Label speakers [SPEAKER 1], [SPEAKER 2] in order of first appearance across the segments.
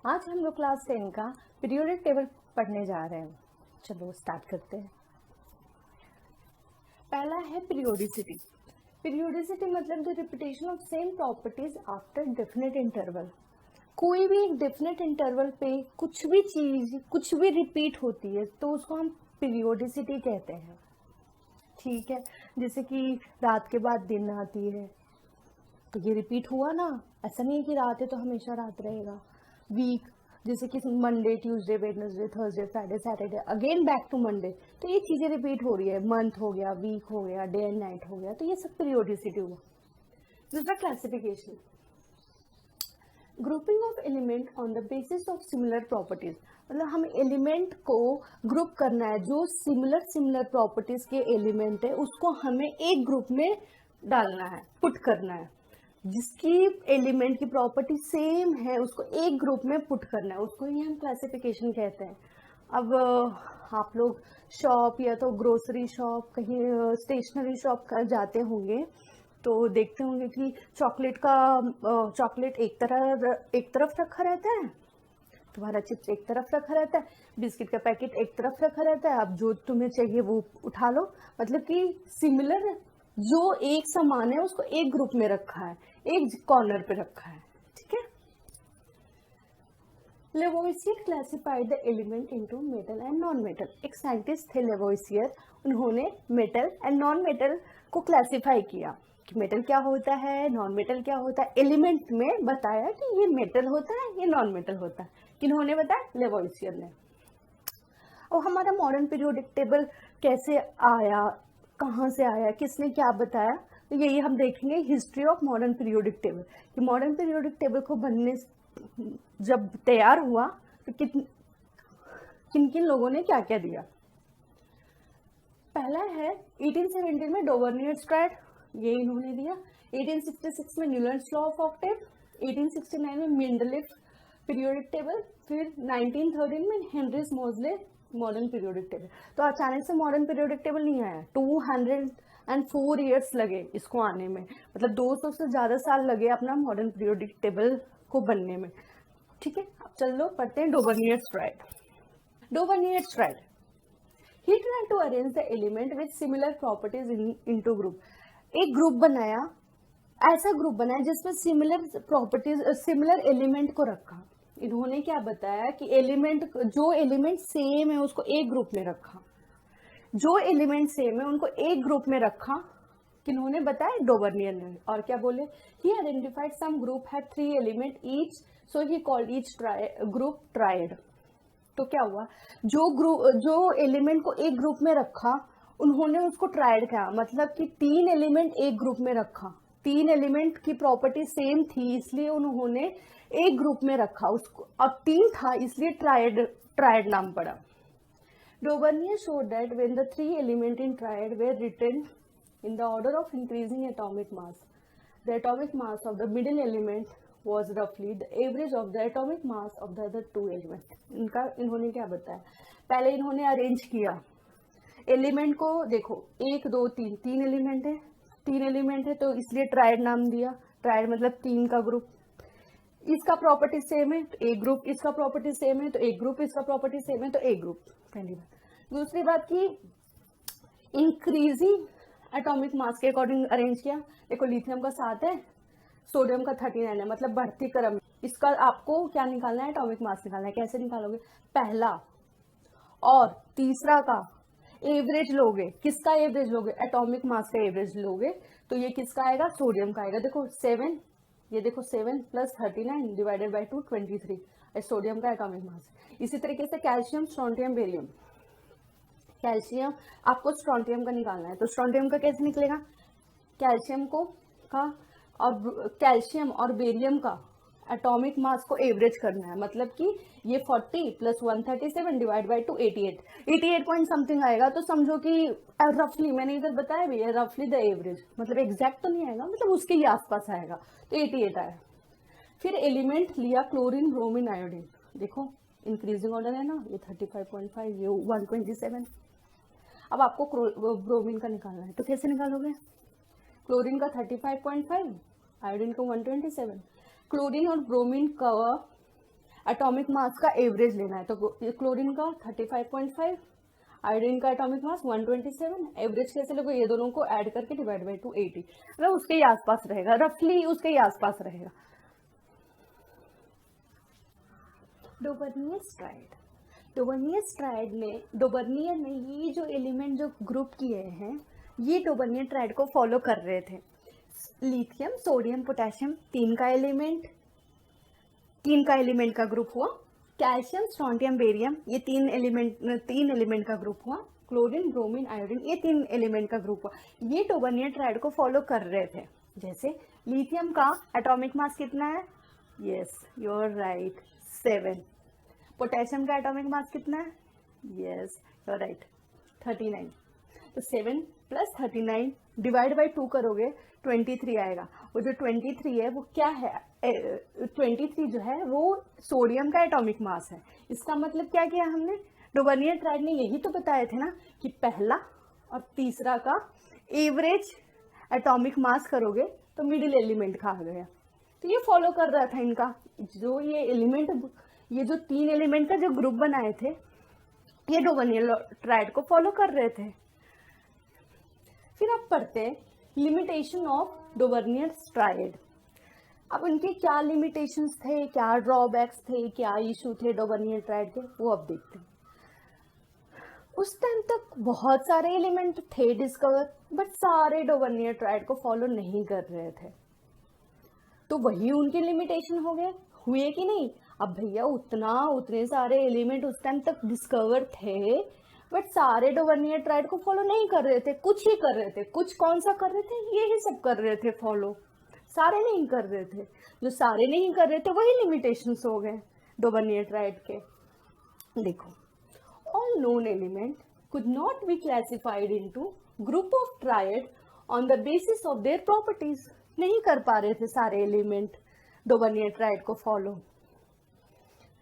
[SPEAKER 1] आज हम लोग क्लास 10 का पीरियोडिक टेबल पढ़ने जा रहे हैं। चलो स्टार्ट करते हैं। पहला है पीरियोडिसिटी। पीरियोडिसिटी मतलब the repetition of same properties after definite interval. कोई भी एक डेफिनेट इंटरवल पे कुछ भी चीज कुछ भी रिपीट होती है तो उसको हम पीरियोडिसिटी कहते हैं। ठीक है, जैसे कि रात के बाद दिन आती है तो ये रिपीट हुआ ना, ऐसा नहीं है कि रात है तो हमेशा रात रहेगा। वीक जैसे कि Monday Tuesday Wednesday Thursday Friday Saturday again back to Monday, तो ये चीजें रिपीट हो रही है। मंथ हो गया, वीक हो गया, डे एंड नाइट हो गया, तो ये सब पीरियोडिसिटी हुआ। दूसरा classification, grouping of element on the basis of similar properties. मतलब हमें एलिमेंट को ग्रुप करना है, जो सिमिलर प्रॉपर्टीज के एलिमेंट है उसको हमें एक ग्रुप में डालना है, पुट करना है। जिसकी एलिमेंट की प्रॉपर्टी सेम है उसको एक ग्रुप में पुट करना है, उसको ही हम क्लासिफिकेशन कहते हैं। अब आप लोग शॉप या तो ग्रोसरी शॉप, कहीं स्टेशनरी शॉप कर जाते होंगे तो देखते होंगे कि चॉकलेट एक तरफ रखा रहता है, तुम्हारा चिप्स एक तरफ रखा रहता है, बिस्किट का पैकेट एक तरफ रखा रहता है। अब जो तुम्हें चाहिए वो उठा लो। मतलब कि सिमिलर, जो एक समान है उसको एक ग्रुप में रखा है, एक कॉर्नर पे रखा है। ठीक है। Lavoisier classified the element into metal and non metal. एक साइंटिस्ट थे लेवोइसियर, उन्होंने मेटल एंड नॉन मेटल को क्लासिफाई किया कि मेटल क्या होता है, नॉन मेटल क्या होता है। एलिमेंट में बताया कि ये मेटल होता है, ये नॉन मेटल होता है। किन्होंने बताया? लेवोइसियर ने। और हमारा मॉडर्न पीरियोडिक टेबल कैसे आया, कहाँ से आया, किसने क्या बताया, तो यही हम देखेंगे history of modern periodic table. कि मॉडर्न पीरियोडिक टेबल को बनने जब तैयार हुआ तो किन किन लोगों ने क्या क्या दिया। पहला है 1817 में डोवर्नियर ट्रायड, ये इन्होंने दिया। 1866 में न्यूलैंड्स लॉ ऑफ ऑक्टेव, 1869 में मेंडलीफ पीरियोडिक टेबल, फिर 1913 में हेनरीज मोजले मॉडर्न पीरियोडिक टेबल। तो अचानक से मॉडर्न पीरियोडिक टेबल नहीं आया, 204 ईयर्स लगे इसको आने में। मतलब 200 से ज्यादा साल लगे अपना मॉडर्न पीरियोडिक टेबल को बनने में। ठीक है, अब चलो पढ़ते हैं Dobereiner triad. Dobereiner triad, he tried to arrange the element with similar properties into group। एक ग्रुप बनाया, ऐसा ग्रुप बनाया जिसमें सिमिलर प्रॉपर्टीज, सिमिलर एलिमेंट को रखा। इन्होंने क्या बताया कि जो एलिमेंट सेम है उसको एक ग्रुप में रखा, जो एलिमेंट सेम है उनको एक ग्रुप में रखा। किन्होंने बताया? डोवर्नियर ने। और क्या बोले? He identified some group had 3 element each, so he called each group triad. तो क्या हुआ, जो एलिमेंट को एक ग्रुप में रखा उन्होंने उसको ट्रायड कहा। मतलब कि 3 एलिमेंट एक ग्रुप में रखा, 3 एलिमेंट की प्रॉपर्टी सेम थी इसलिए उन्होंने एक ग्रुप में रखा उसको। अब 3 था इसलिए ट्रायड नाम पड़ा। डोवर्नियर showed that when the 3 element in triad were written in the order of increasing atomic mass, the atomic mass of the middle element was roughly the average of the atomic mass of the other 2 elements। इन्होंने क्या बताया? पहले इन्होंने arrange किया element को। देखो 1 2 3, 3 element है, 3 element है तो इसलिए ट्रायड नाम दिया। ट्रायड मतलब 3 का ग्रुप। इसका प्रॉपर्टी सेम है तो एक ग्रुप, इसका प्रॉपर्टी सेम है तो एक ग्रुप, इसका प्रॉपर्टी सेम है तो एक ग्रुप। पहली बात। दूसरी बात की इंक्रीजिंग एटॉमिक मास के अकॉर्डिंग अरेंज किया। देखो लिथियम का 7 है, सोडियम का 39 है, मतलब बढ़ती क्रम। इसका आपको क्या निकालना है? एटॉमिक मास निकालना है। कैसे निकालोगे? पहला और तीसरा का एवरेज लोगे। किसका एवरेज लोगे? एटॉमिक मास का एवरेज लोगे। तो ये किसका आएगा? सोडियम का आएगा। देखो 7, ये देखो 7 + 39 डिवाइडेड बाई 2 23, सोडियम का एटॉमिक मास। इसी तरीके से कैल्शियम, स्ट्रोंटियम, बेरियम। कैल्शियम आपको स्ट्रोंटियम का निकालना है तो स्ट्रोंटियम का कैसे निकलेगा? कैल्शियम और कैल्शियम और बेरियम का एटॉमिक मास को एवरेज करना है। मतलब कि ये 40 + 137 डिवाइड बाई 2 88 पॉइंट समथिंग आएगा। तो समझो कि रफली, मैंने इधर बताया भी है, रफली द एवरेज, मतलब एग्जैक्ट तो नहीं आएगा, मतलब उसके ही आसपास आएगा। तो 88 आया। फिर एलिमेंट लिया क्लोरीन, ब्रोमीन, आयोडीन। देखो इंक्रीजिंग ऑर्डर है ना, ये 35.5, ये 127। अब आपको ब्रोमीन का निकालना है तो कैसे निकालोगे? क्लोरीन का 35.5, आयोडीन को 127। क्लोरीन और ब्रोमीन का एटॉमिक मास का एवरेज लेना है, तो क्लोरीन का 35.5, आयोडीन का एटॉमिक मास 127, एवरेज कैसे लोगे, ये दोनों को ऐड करके डिवाइड बाई 280, मतलब उसके ही आसपास रहेगा, रफली उसके ही आसपास रहेगा। डोबर्नियस ट्राइड, डोबर्नियस ट्राइड में, डोबर्नियर ने ये जो एलिमेंट जो ग्रुप किए हैं, ये डोबर्नियर ट्राइड को फॉलो कर रहे थे। लिथियम, सोडियम, पोटेशियम, तीन का एलिमेंट का ग्रुप हुआ। कैल्शियम, स्ट्रोंटियम, बेरियम, ये तीन एलिमेंट का ग्रुप हुआ। क्लोरीन, ब्रोमीन, आयोडीन, ये तीन एलिमेंट का ग्रुप हुआ। ये डोबर्नियर ट्राइड को फॉलो कर रहे थे। जैसे लिथियम का एटॉमिक मास कितना है, yes you are right, 7। Potassium का एटॉमिक मास कितना है, यस यू आर राइट, 39। तो 7 प्लस 39 डिवाइड बाई 2 करोगे 23 आएगा। वो जो 23 है वो क्या है, 23 जो है वो सोडियम का एटॉमिक मास है। इसका मतलब क्या किया हमने, डोबर्नियर ट्राइड ने यही तो बताए थे ना कि पहला और तीसरा का एवरेज एटॉमिक मास करोगे तो मिडिल एलिमेंट का आ गया। तो ये फॉलो कर रहा था इनका, जो ये एलिमेंट, ये जो तीन एलिमेंट का जो ग्रुप बनाए थे, ये डोबर्नियर ट्राइड को फॉलो कर रहे थे। फिर आप पढ़ते हैं लिमिटेशन ऑफ डोबर्नियर ट्राइड। अब इनके क्या लिमिटेशंस थे, क्या ड्रॉबैक्स थे, क्या इशू थे डोबर्नियर ट्राइड के, वो अब देखते हैं। उस टाइम तक बहुत सारे एलिमेंट थे डिस्कवर, बट सारे डोबर्नियर ट्राइड को फॉलो नहीं कर रहे थे, तो वही उनके लिमिटेशन हो गए, हुए कि नहीं। अब भैया उतने सारे एलिमेंट उस टाइम तक डिस्कवर थे, बट सारे डोबर्नियर ट्राइड को फॉलो नहीं कर रहे थे, कुछ ही कर रहे थे। कुछ कौन सा कर रहे थे, ये ही सब कर रहे थे फॉलो, सारे नहीं कर रहे थे। जो सारे नहीं कर रहे थे वही लिमिटेशंस हो गए डोबर्नियर ट्राइड के। देखो, all known element could not be classified into group of tried on the basis of their properties. नहीं कर पा रहे थे सारे एलिमेंट डोबर्नियर ट्राइड को follow.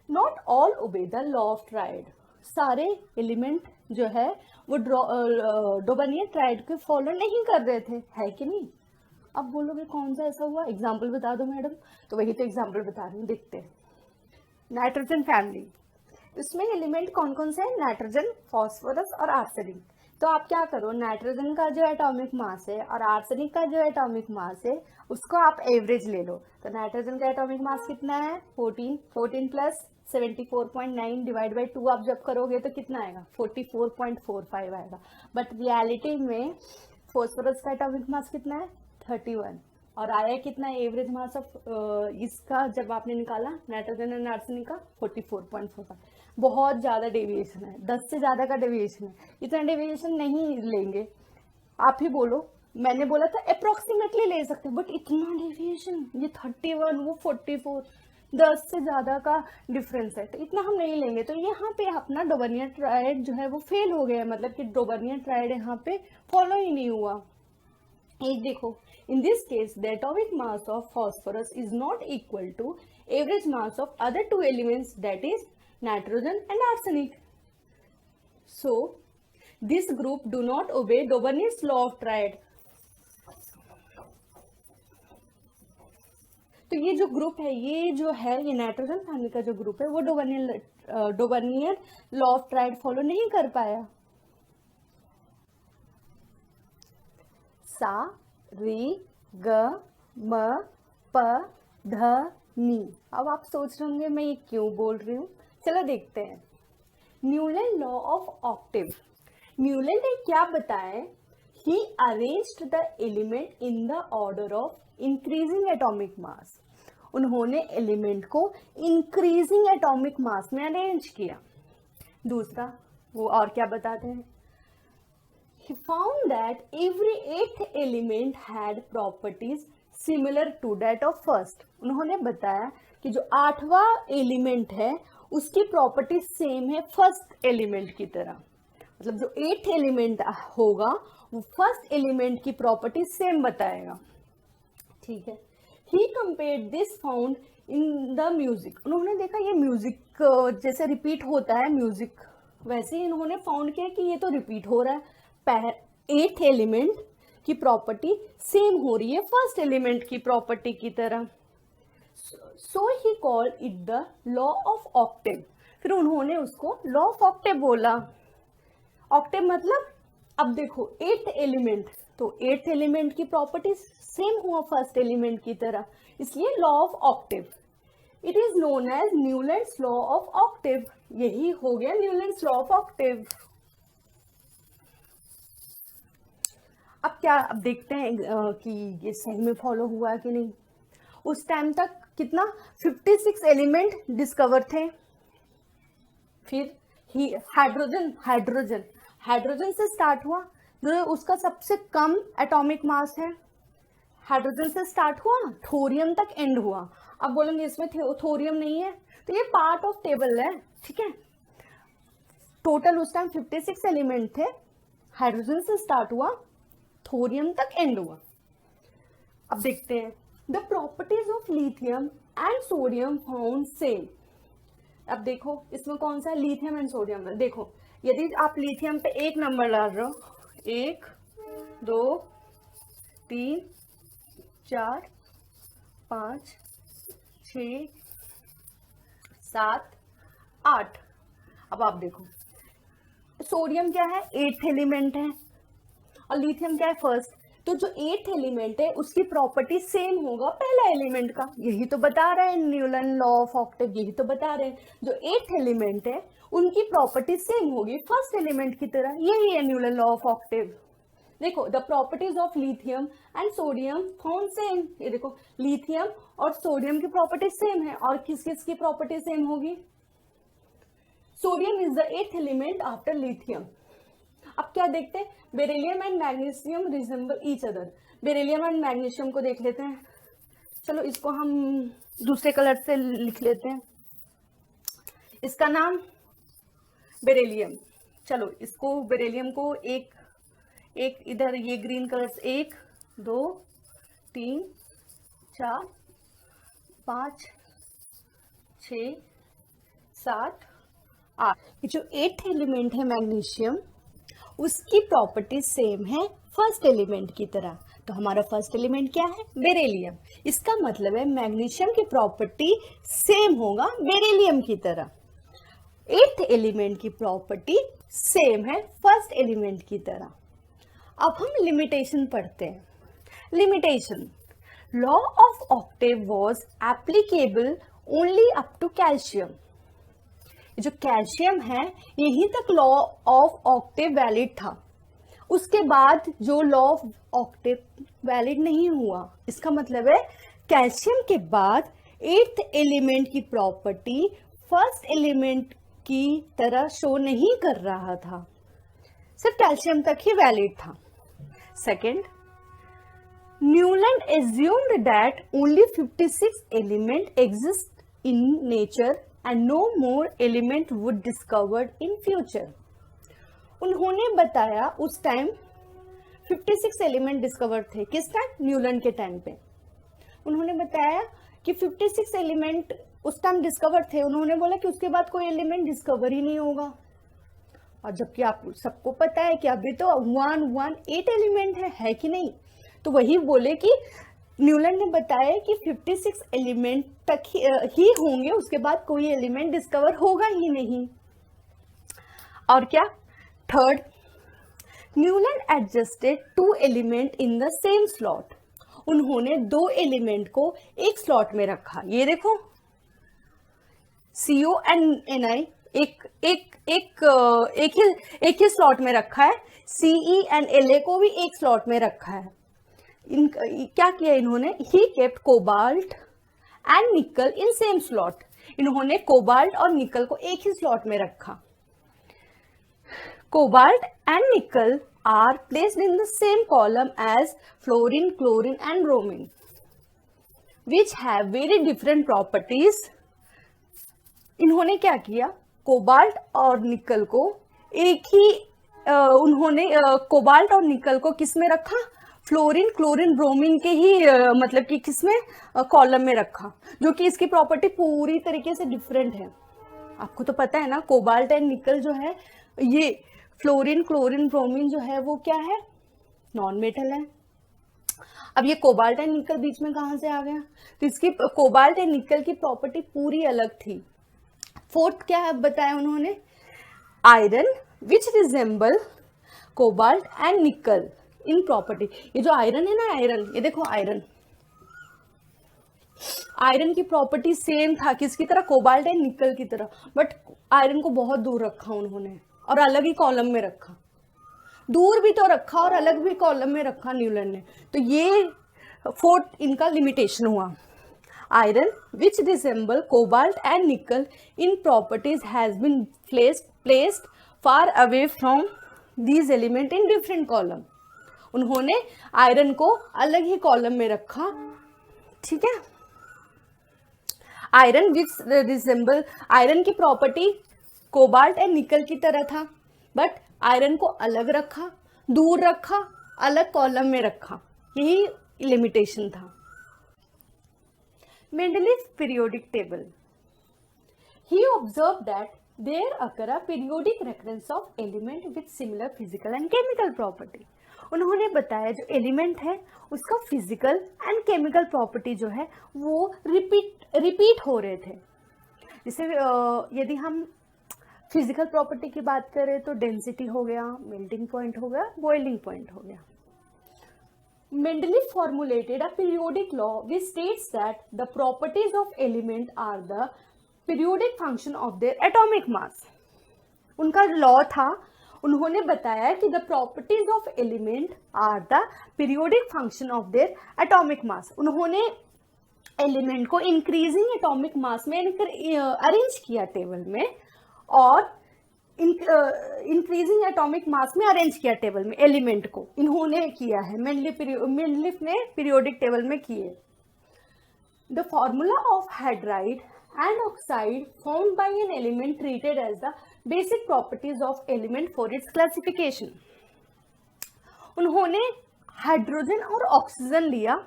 [SPEAKER 1] Not all obey the law of tried, सारे एलिमेंट जो है वो डोबर्नियर ट्राइड को फॉलो नहीं कर रहे थे, है कि नहीं। अब बोलोगे कौन सा ऐसा हुआ, एग्जाम्पल बता दो मैडम, तो वही तो एग्जाम्पल बता रही हूँ, देखते हैं। नाइट्रोजन फैमिली, इसमें एलिमेंट कौन कौन से हैं, नाइट्रोजन, फॉस्फोरस और आर्सेनिक। तो आप क्या करो, नाइट्रोजन का जो एटॉमिक मास है और आर्सेनिक का जो एटॉमिक मास है उसको आप एवरेज ले लो। तो नाइट्रोजन का एटॉमिक मास कितना है, 14 प्लस 74.9 डिवाइड बाई 2 आप जब करोगे तो कितना आएगा, 44.45 आएगा। बट रियलिटी में फॉस्फोरस का एटॉमिक मास कितना है, 31, और आया कितना एवरेज मास ऑफ इसका जब आपने निकाला नाइट्रोजन एंड आर्सेनिक का, 44.45। बहुत ज़्यादा डेविएशन है, 10 से ज़्यादा का डेविएशन है। इतना डेविएशन नहीं लेंगे, आप ही बोलो, मैंने बोला था अप्रोक्सीमेटली ले सकते हैं, बट इतना डेविएशन, ये 31 वो 44, 10 से ज़्यादा का डिफरेंस है, तो इतना हम नहीं लेंगे। तो यहाँ पे अपना डोबर्नियर ट्राइड जो है वो फेल हो गया, मतलब कि डोबर्नियर ट्राइड यहाँ पे फॉलो ही नहीं हुआ। एक देखो, in this case the atomic mass of phosphorus is not equal to average mass of other two elements, that is nitrogen and arsenic. So this group do not obey Dobernier's law of triad. तो ये जो group है, ये nitrogen family का जो group है वो डोबर्नियर law of tried follow नहीं कर पाया। सा, री, ग, म, प, ध, नी। अब आप सोच रहे होंगे मैं ये क्यों बोल रही हूँ, चलो देखते हैं। Newlands law of octave, Newlands ने क्या बताया, he arranged the element in the order of increasing atomic mass. उन्होंने एलिमेंट को इंक्रीजिंग एटॉमिक मास में अरेंज किया। दूसरा वो और क्या बताते हैं, he found that every eighth element had properties similar to that of first. उन्होंने बताया कि जो 8वां एलिमेंट है उसकी प्रॉपर्टी सेम है फर्स्ट एलिमेंट की तरह, मतलब जो 8th एलिमेंट होगा वो फर्स्ट एलिमेंट की प्रॉपर्टी सेम बताएगा, ठीक है। He compared this found in the music. उन्होंने देखा ये म्यूजिक जैसे रिपीट होता है म्यूजिक, वैसे ही इन्होंने फाउंड किया कि ये तो रिपीट हो रहा है, 8th एलिमेंट की प्रॉपर्टी सेम हो रही है फर्स्ट एलिमेंट की प्रॉपर्टी की तरह। So he called it the law of octave. फिर उन्होंने उसको लॉ ऑफ ऑक्टेव बोला। ऑक्टेव मतलब, अब देखो 8th एलिमेंट, तो 8th एलिमेंट की प्रॉपर्टी सेम हुआ फर्स्ट एलिमेंट की तरह, इसलिए law of octave. It is known as Newlands law of octave. यही हो गया न्यूलैंड्स लॉ ऑफ ऑक्टेव। अब क्या, अब देखते हैं कि ये सही में फॉलो हुआ कि नहीं। उस टाइम तक कितना 56 एलिमेंट डिस्कवर थे। फिर हाइड्रोजन हाइड्रोजन हाइड्रोजन से स्टार्ट हुआ, जो उसका सबसे कम एटॉमिक मास है। हाइड्रोजन से स्टार्ट हुआ, थोरियम तक एंड हुआ। अब बोलेंगे इसमें थोरियम नहीं है, तो ये पार्ट ऑफ टेबल है, ठीक है। टोटल उस टाइम 56 एलिमेंट थे, हाइड्रोजन से स्टार्ट हुआ, थोरियम तक एंड हुआ। अब देखते हैं the properties of lithium and sodium found same. अब देखो इसमें कौन सा है, लिथियम एंड सोडियम है। देखो यदि आप लिथियम पे 1 नंबर डाल रहे हो, 1 2 3 4 5 6 7 8। अब आप देखो सोडियम क्या है, 8th एलिमेंट है, और लिथियम क्या है, फर्स्ट। तो जो 8th एलिमेंट है उसकी प्रॉपर्टी सेम होगा पहला एलिमेंट का। यही तो बता रहे हैं न्यूलन लॉ ऑफ ऑक्टेव, यही तो बता रहे हैं। जो 8th एलिमेंट है उनकी प्रॉपर्टी सेम होगी फर्स्ट एलिमेंट की तरह, यही है न्यूलन लॉ ऑफ ऑक्टेव। देखो the properties of lithium and sodium found same. ये देखो लिथियम और सोडियम की प्रॉपर्टी सेम है, और किस किस की प्रॉपर्टी सेम होगी, sodium is the 8th element after lithium. अब क्या देखते हैं, beryllium and magnesium resemble each other. Beryllium and magnesium को देख लेते हैं। चलो इसको हम दूसरे कलर से लिख लेते हैं, इसका नाम बेरिलियम। चलो इसको बेरिलियम को एक इधर ये ग्रीन कलर से 1 2 3 4 5 6 7 8। जो 8th एलिमेंट है मैग्नीशियम, उसकी प्रॉपर्टी सेम है फर्स्ट एलिमेंट की तरह। तो हमारा फर्स्ट एलिमेंट क्या है, बेरिलियम। इसका मतलब है मैग्नीशियम की प्रॉपर्टी सेम होगा बेरिलियम की तरह। 8th एलिमेंट की प्रॉपर्टी सेम है फर्स्ट एलिमेंट की तरह। अब हम लिमिटेशन पढ़ते हैं। Limitation, law of octave was applicable only up to calcium. जो कैल्शियम है यहीं तक लॉ ऑफ ऑक्टेव वैलिड था, उसके बाद जो लॉ ऑफ ऑक्टेव वैलिड नहीं हुआ। इसका मतलब है कैल्शियम के बाद 8th एलिमेंट की प्रॉपर्टी फर्स्ट एलिमेंट की तरह शो नहीं कर रहा था, सिर्फ कैल्शियम तक ही वैलिड था। Second, Newland assumed that only 56 element exist in nature and no more element would discovered in future। उन्होंने बताया उस टाइम 56 एलिमेंट डिस्कवर थे। किस टाइम, न्यूलैंड के टाइम पे। उन्होंने बताया कि 56 एलिमेंट उस टाइम डिस्कवर थे। उन्होंने बोला कि उसके बाद कोई एलिमेंट डिस्कवर ही नहीं होगा। और जबकि आप सबको पता है कि अभी तो 118 एलिमेंट है कि नहीं। तो वही बोले कि न्यूलैंड ने बताया कि 56 एलिमेंट तक ही होंगे, उसके बाद कोई एलिमेंट डिस्कवर होगा ही नहीं। और क्या, third, Newland adjusted 2 element in the same slot. उन्होंने 2 एलिमेंट को एक स्लॉट में रखा। ये देखो CO एंड Ni एक ही स्लॉट में रखा है। Ce एंड La को भी एक स्लॉट में रखा है। क्या किया इन्होंने, he kept cobalt and nickel in same slot. इन्होंने कोबाल्ट और निकल को एक ही स्लॉट में रखा। Cobalt and nickel are placed in the same column as fluorine, chlorine and bromine, which have very different properties. इन्होंने क्या किया, कोबाल्ट और निकल को एक ही उन्होंने कोबाल्ट और निकल को किस में रखा, फ्लोरीन, क्लोरीन, ब्रोमीन के ही मतलब कि किस में, कॉलम में रखा, जो कि इसकी प्रॉपर्टी पूरी तरीके से डिफरेंट है। आपको तो पता है ना, कोबाल्ट एंड निकल जो है, ये फ्लोरीन, क्लोरीन, ब्रोमीन जो है वो क्या है, नॉन मेटल है। अब ये कोबाल्ट एंड निकल बीच में कहाँ से आ गया, तो इसकी कोबाल्ट एंड निकल की प्रॉपर्टी पूरी अलग थी। फोर्थ क्या बताया उन्होंने, iron which resemble cobalt and nickel in property. ये जो आयरन है ना, आयरन, ये देखो आयरन, आयरन की प्रॉपर्टी सेम था किसकी तरह, कोबाल्ट एंड निकल की तरह, बट आयरन को बहुत दूर रखा उन्होंने और अलग ही कॉलम में रखा, दूर भी तो रखा और अलग भी कॉलम में रखा न्यूलैंड ने। तो ये फोर्थ इनका लिमिटेशन हुआ। Iron which resemble cobalt and nickel in properties has been placed far away from these element in different column. उन्होंने आयरन को अलग ही कॉलम में रखा, ठीक है। आयरन विच रिसेंबल, आयरन की प्रॉपर्टी कोबाल्ट एंड निकल की तरह था, बट आयरन को अलग रखा, दूर रखा, अलग कॉलम में रखा, यही लिमिटेशन था। Mendeleev's periodic table. He observed that there occur a periodic recurrence of element with similar physical and chemical property. उन्होंने बताया जो एलिमेंट है उसका फिजिकल एंड केमिकल प्रॉपर्टी जो है वो रिपीट हो रहे थे। जैसे यदि हम फिजिकल प्रॉपर्टी की बात करें तो डेंसिटी हो गया, मेल्टिंग पॉइंट हो गया, बॉइलिंग पॉइंट हो गया। Mendeleev formulated a periodic law which states that the properties of element are the periodic function of their atomic mass. उनका लॉ था, उन्होंने बताया कि the properties of element are the periodic function of their atomic mass. उन्होंने element को increasing atomic मास में arrange किया table में और इंक्रीजिंग एटॉमिक मास में अरेंज किया टेबल में एलिमेंट को, इन्होंने किया है, मेंडलीव ने पीरियोडिक टेबल में किए। The formula of hydride and oxide found by an element treated as the basic properties of element for its classification. उन्होंने हाइड्रोजन और ऑक्सीजन लिया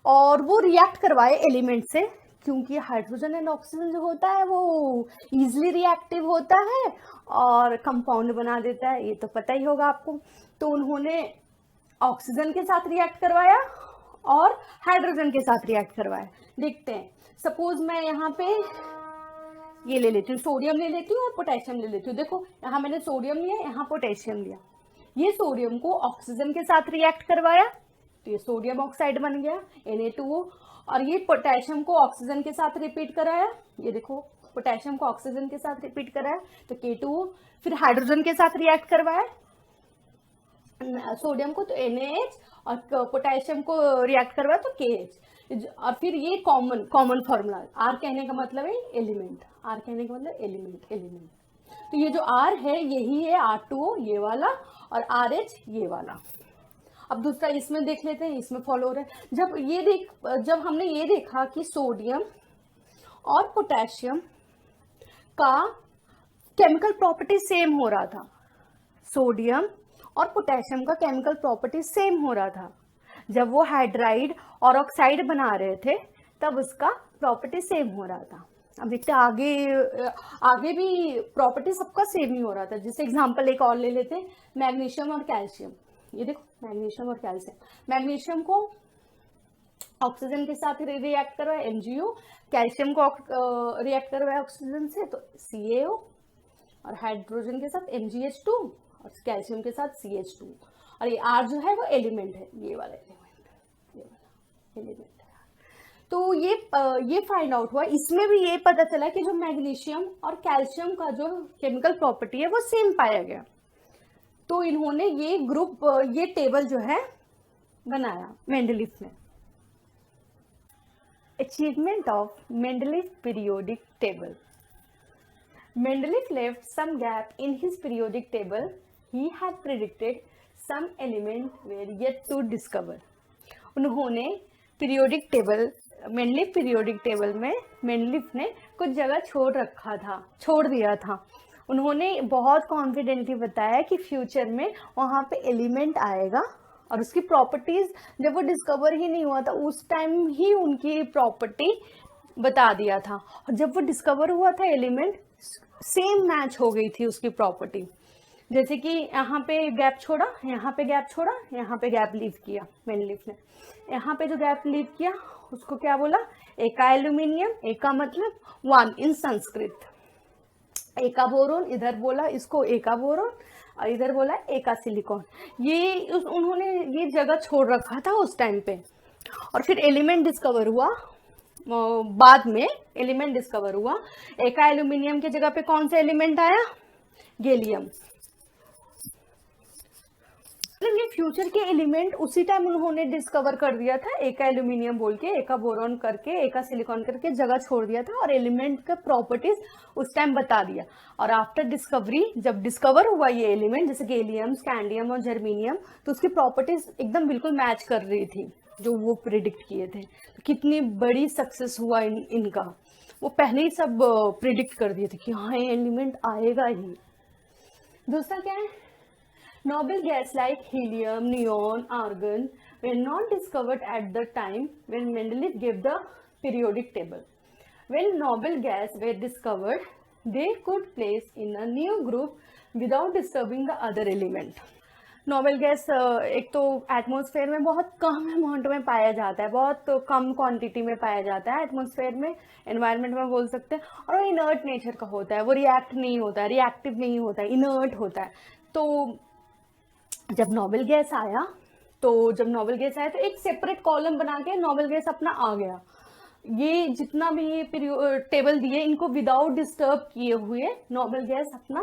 [SPEAKER 1] और वो रिएक्ट करवाए एलिमेंट से, क्योंकि हाइड्रोजन एंड ऑक्सीजन जो होता है वो इजीली रिएक्टिव होता है और कंपाउंड बना देता है, ये तो पता ही होगा आपको। तो उन्होंने ऑक्सीजन के साथ रिएक्ट करवाया और हाइड्रोजन के साथ रिएक्ट करवाया। देखते हैं, सपोज मैं यहाँ पे ये ले लेती हूँ, सोडियम ले लेती हूँ और पोटेशियम ले लेती हूँ। देखो यहाँ मैंने सोडियम लिया, यहाँ पोटेशियम लिया। ये सोडियम को ऑक्सीजन के साथ रिएक्ट करवाया तो ये सोडियम ऑक्साइड बन गया Na2O, और ये पोटेशियम को ऑक्सीजन के साथ रिपीट कराया, ये देखो पोटेशियम को ऑक्सीजन के साथ रिपीट कराया तो K2O, फिर हाइड्रोजन के साथ रिएक्ट करवाया सोडियम को तो NaH, और पोटेशियम को रिएक्ट करवाया तो KH, और फिर ये कॉमन फॉर्मूला। R कहने का मतलब है एलिमेंट, R कहने का मतलब एलिमेंट। तो ये जो R है यही है R2O ये वाला, और RH ये वाला। अब दूसरा इसमें देख लेते हैं, इसमें फॉलो हो रहा है। जब हमने ये देखा कि सोडियम और पोटेशियम का केमिकल प्रॉपर्टी सेम हो रहा था, सोडियम और पोटेशियम का केमिकल प्रॉपर्टी सेम हो रहा था, जब वो हाइड्राइड और ऑक्साइड बना रहे थे तब उसका प्रॉपर्टी सेम हो रहा था। अब देखते आगे भी प्रॉपर्टी सबका सेम ही हो रहा था। जैसे एग्जांपल एक और ले लेते हैं, मैग्नीशियम और कैल्शियम। ये देखो मैग्नीशियम और कैल्शियम, मैग्नीशियम को ऑक्सीजन के साथ रिएक्ट करवाया MgO, कैल्शियम को रिएक्ट करवाया ऑक्सीजन से तो CaO, और हाइड्रोजन के साथ MgH2 और कैल्शियम के साथ CH2, और ये R जो है वो एलिमेंट है, ये वाला एलिमेंट है। तो ये फाइंड आउट हुआ। इसमें भी ये पता चला कि जो मैग्नीशियम और कैल्शियम का जो केमिकल प्रॉपर्टी है वो सेम पाया गया। तो इन्होंने ये टेबल जो है बनाया मेंडलीव ने। Achievement of Mendeleev periodic table. Mendeleev left some gap in his periodic table. He had predicted some element were yet to discover. उन्होंने periodic table, Mendeleev periodic table में मेंडलीव ने कुछ जगह छोड़ दिया था। उन्होंने बहुत कॉन्फिडेंटली बताया कि फ्यूचर में वहाँ पे एलिमेंट आएगा और उसकी प्रॉपर्टीज जब वो डिस्कवर ही नहीं हुआ था उस टाइम ही उनकी प्रॉपर्टी बता दिया था, और जब वो डिस्कवर हुआ था एलिमेंट सेम मैच हो गई थी उसकी प्रॉपर्टी। जैसे कि यहाँ पे गैप छोड़ा, यहाँ पे गैप छोड़ा, यहाँ पे गैप लीव किया मेंडलीफ ने। यहाँ पे जो गैप लीव किया उसको क्या बोला, एका एल्यूमिनियम, एका मतलब वन इन संस्कृत, एका बोरोन, इधर बोला इसको एका बोरोन और इधर बोला एका सिलिकॉन। ये उन्होंने ये जगह छोड़ रखा था उस टाइम पे। और फिर एलिमेंट डिस्कवर हुआ, बाद में एलिमेंट डिस्कवर हुआ। एका एल्यूमिनियम की जगह पे कौन सा एलिमेंट आया, गैलियम। मतलब ये फ्यूचर के एलिमेंट उसी टाइम उन्होंने डिस्कवर कर दिया था, एका एल्यूमिनियम बोल के, एका बोरॉन करके, एका सिलिकॉन करके जगह छोड़ दिया था और एलिमेंट का प्रॉपर्टीज उस टाइम बता दिया। और आफ्टर डिस्कवरी, जब डिस्कवर हुआ ये एलिमेंट जैसे गैलियम, स्कैंडियम और जर्मेनियम, तो उसकी प्रॉपर्टीज एकदम बिल्कुल मैच कर रही थी जो वो प्रिडिक्ट किए थे। तो कितनी बड़ी सक्सेस हुआ इनका, वो पहले ही सब प्रिडिक्ट कर दिए थे कि हाँ ये एलिमेंट आएगा ही। दूसरा क्या है, noble gas like helium, neon, argon were not discovered at the time when Mendeleev gave the periodic table. When noble gas were discovered, they could place in a new group without disturbing the other element. Noble gas एक तो atmosphere में बहुत कम amount में पाया जाता है, बहुत कम quantity में पाया जाता है एटमॉस्फेयर में, एनवायरनमेंट में बोल सकते हैं, और वो इनर्ट नेचर का होता है, वो रिएक्ट नहीं होता है, रिएक्टिव नहीं होता है, इनर्ट होता है। तो जब नोबेल गैस आया तो एक सेपरेट कॉलम बना के नोबेल गैस अपना आ गया। ये जितना भी ये टेबल दिए इनको विदाउट डिस्टर्ब किए हुए नोबेल गैस अपना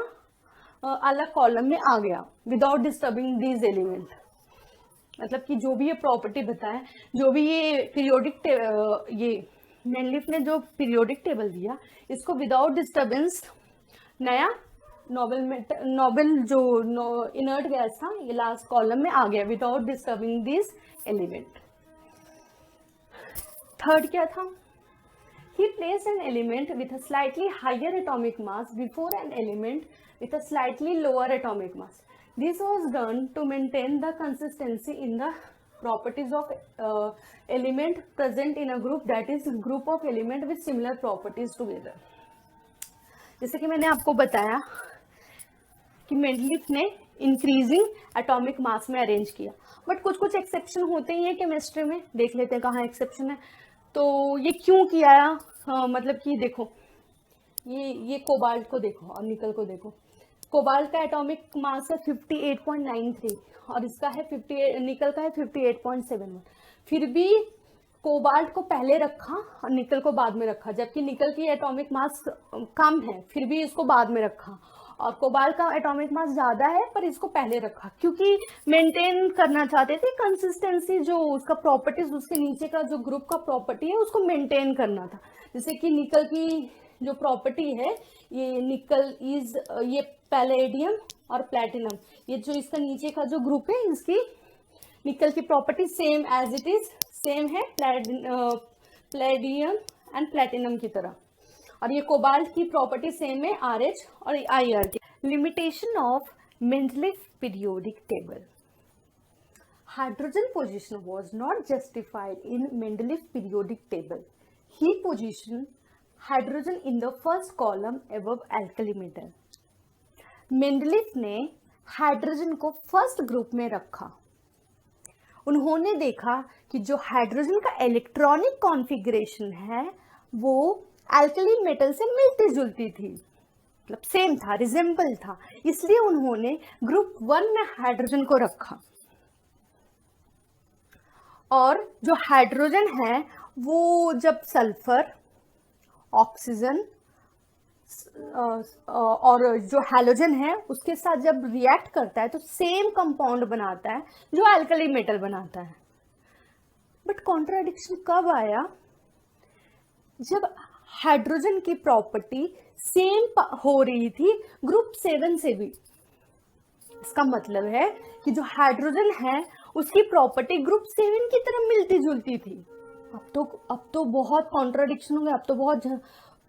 [SPEAKER 1] अलग कॉलम में आ गया, विदाउट डिस्टर्बिंग दीज एलिमेंट। मतलब कि जो भी ये प्रॉपर्टी बताया, जो भी ये पीरियोडिक, ये मेंडलीफ ने जो पीरियोडिक टेबल दिया, इसको विदाउट डिस्टर्बेंस नया नोबेल जो इनर्ट गैस था ये लास्ट कॉलम में आ गया, without disturbing this element. Third क्या था, he placed an element with a slightly higher atomic mass before an element with a slightly lower atomic mass. This was done to maintain the consistency in the properties of element present in a group, that is group of element with similar properties together. जैसे कि मैंने आपको बताया कि Mendeleev ने increasing atomic मास में arrange किया, but कुछ कुछ एक्सेप्शन होते ही हैं केमिस्ट्री में, देख लेते हैं कहाँ एक्सेप्शन है। तो ये क्यों किया, मतलब कि देखो ये कोबाल्ट को देखो और निकल को देखो, कोबाल्ट का एटॉमिक मास है 58.93 और इसका है 58, निकल का है 58.71। फिर भी कोबाल्ट को पहले रखा और निकल को बाद में रखा, जबकि निकल की एटॉमिक मास कम है फिर भी इसको बाद में रखा, और कोबाल्ट का एटॉमिक मास ज्यादा है पर इसको पहले रखा, क्योंकि मेंटेन करना चाहते थे कंसिस्टेंसी, जो उसका प्रॉपर्टीज, उसके नीचे का जो ग्रुप का प्रॉपर्टी है उसको मेंटेन करना था। जैसे कि निकल की जो प्रॉपर्टी है, ये निकल इज, ये पैलेडियम और प्लैटिनम, ये जो इसका नीचे का जो ग्रुप है इसकी निकल की property same as it is same है प्लैडियम एंड प्लैटिनम की तरह, और ये कोबाल्ट की प्रॉपर्टी सेम है RH और IR की। Limitation of Mendeleev periodic table, hydrogen position was not justified in Mendeleev periodic table. He position hydrogen in the first column above alkali metal. Mendeleev ने hydrogen को first group में रखा। उन्होंने देखा कि जो हाइड्रोजन का इलेक्ट्रॉनिक कॉन्फ़िगरेशन है वो एल्कली मेटल से मिलती जुलती थी, मतलब सेम था, रिजेंबल था, इसलिए उन्होंने ग्रुप 1 में हाइड्रोजन को रखा। और जो हाइड्रोजन है वो जब सल्फर, ऑक्सीजन और जो हैलोजन है उसके साथ जब रिएक्ट करता है तो सेम कंपाउंड बनाता है जो एल्कली मेटल बनाता है। बट कॉन्ट्राडिक्शन कब आया, जब हाइड्रोजन की प्रॉपर्टी सेम हो रही थी ग्रुप 7 से भी। इसका मतलब है कि जो हाइड्रोजन है उसकी प्रॉपर्टी ग्रुप 7 की तरह मिलती जुलती थी। अब तो बहुत कॉन्ट्राडिक्शन हो गया, अब तो बहुत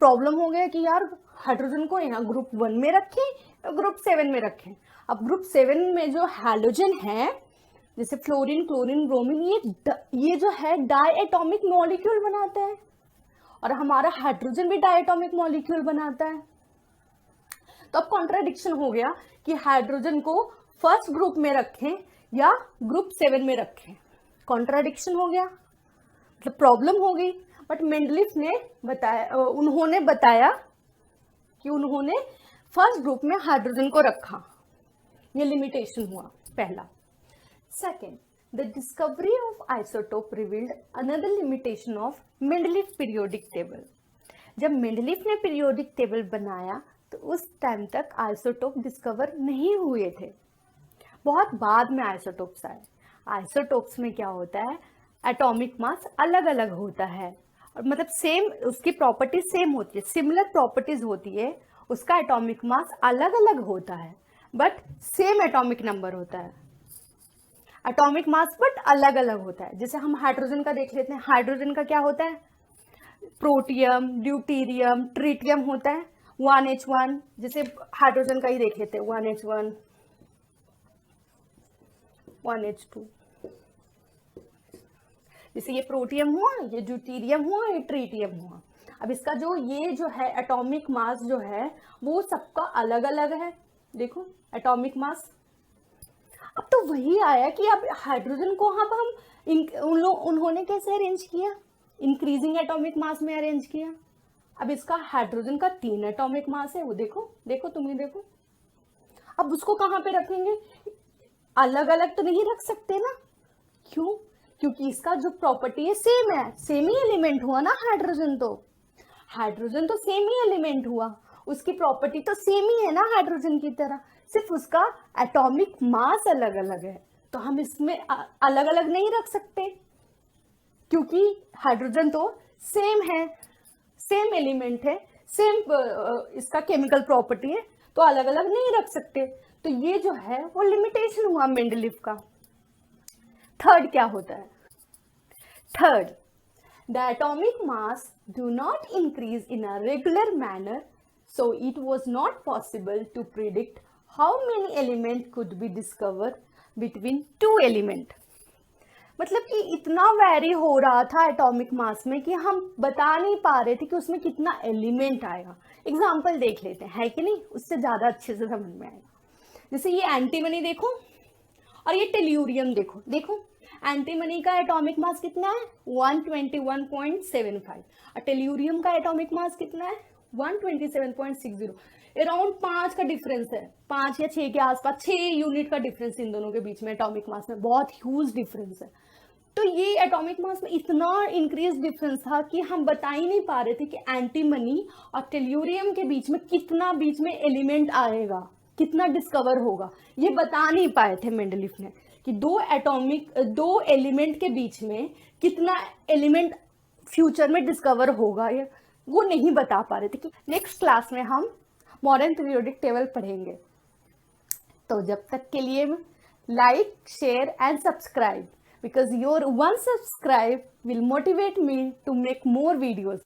[SPEAKER 1] प्रॉब्लम हो गया कि यार हाइड्रोजन को यहाँ ग्रुप 1 में रखें, ग्रुप 7 में रखें। अब ग्रुप 7 में जो हैलोजन है जैसे फ्लोरीन, क्लोरीन, ब्रोमीन, ये जो है डायएटॉमिक मॉलिक्यूल बनाता है, और हमारा हाइड्रोजन भी डायएटॉमिक मॉलिक्यूल बनाता है। तो अब कॉन्ट्राडिक्शन हो गया कि हाइड्रोजन को फर्स्ट ग्रुप में रखें या ग्रुप 7 में रखें। कॉन्ट्राडिक्शन हो गया, मतलब प्रॉब्लम हो गई। बट मेंडलीफ ने बताया, उन्होंने बताया कि उन्होंने फर्स्ट ग्रुप में हाइड्रोजन को रखा। ये लिमिटेशन हुआ पहला। Second, the discovery of isotope revealed another limitation of Mendeleev periodic table. जब मेंडलीफ ने पीरियोडिक टेबल बनाया तो उस टाइम तक आइसोटोप डिस्कवर नहीं हुए थे, बहुत बाद में आइसोटोप्स आए। आइसोटोप्स में क्या होता है, एटॉमिक मास अलग अलग होता है, और मतलब सेम, उसकी प्रॉपर्टीज सेम होती है, सिमिलर प्रॉपर्टीज होती है, उसका एटॉमिक मास अलग अलग होता है बट सेम एटॉमिक नंबर होता है। एटॉमिक मास बट अलग अलग होता है। जैसे हम हाइड्रोजन का देख लेते हैं, हाइड्रोजन का क्या होता है, प्रोटियम, ड्यूटीरियम, ट्रिटियम होता है, 1H1। जैसे हाइड्रोजन का ही देख लेते हैं, 1H1, 1H2। जैसे ये प्रोटियम हुआ, ये ड्यूटीरियम हुआ, ये ट्रिटियम हुआ। अब इसका ये जो है एटॉमिक मास जो है वो सबका अलग अलग है। देखो एटॉमिक मास। अब तो वही आया कि अब हाइड्रोजन को अब हम उन्होंने कैसे अरेंज किया, इंक्रीजिंग एटॉमिक मास में अरेंज किया। अब इसका हाइड्रोजन का 3 एटॉमिक मास है, वो देखो देखो तुम ही देखो। अब उसको कहाँ पे रखेंगे, अलग अलग तो नहीं रख सकते ना। क्यों, क्योंकि इसका जो प्रॉपर्टी है सेम है, सेम ही एलिमेंट हुआ ना हाइड्रोजन तो सेम ही एलिमेंट हुआ, उसकी प्रॉपर्टी तो सेम ही है ना हाइड्रोजन की तरह, सिर्फ उसका एटॉमिक मास अलग अलग है। तो हम इसमें अलग अलग नहीं रख सकते क्योंकि हाइड्रोजन तो सेम है, सेम एलिमेंट है, सेम इसका केमिकल प्रॉपर्टी है, तो अलग अलग नहीं रख सकते। तो ये जो है वो लिमिटेशन हुआ मेंडलीफ का। थर्ड क्या होता है, third, the atomic mass do not increase in a regular manner, so it was not possible to predict how many element could be discovered between two element। मतलब कि इतना वेरी हो रहा था एटॉमिक मास में कि हम बता नहीं पा रहे थे कि उसमें कितना एलिमेंट आएगा। एग्जाम्पल देख लेते हैं, है कि नहीं, उससे ज्यादा अच्छे से समझ में आएगा। जैसे ये एंटीमनी देखो और ये टेल्यूरियम देखो। देखो एंटीमनी का एटॉमिक मास कितना है, 121.75, और टेल्यूरियम का एटॉमिक मास कितना है, 127.60। अराउंड 5 का डिफरेंस है, 5 या 6 के आसपास, 6 यूनिट का डिफरेंस इन दोनों के बीच में एटॉमिक मास में, बहुत ह्यूज डिफरेंस है। तो ये एटॉमिक मास में इतना इंक्रीज डिफरेंस था कि हम बता ही नहीं पा रहे थे कि एंटीमनी और टेल्यूरियम के बीच में कितना बीच में एलिमेंट आएगा, कितना डिस्कवर होगा, ये बता नहीं पाए थे मेंडलीफ ने कि दो एलिमेंट के बीच में कितना एलिमेंट फ्यूचर में डिस्कवर होगा, ये वो नहीं बता पा रहे थे। कि नेक्स्ट क्लास में हम मॉडर्न पीरियोडिक टेबल पढ़ेंगे। तो जब तक के लिए like, share and subscribe, because your one subscribe will motivate me to make more videos.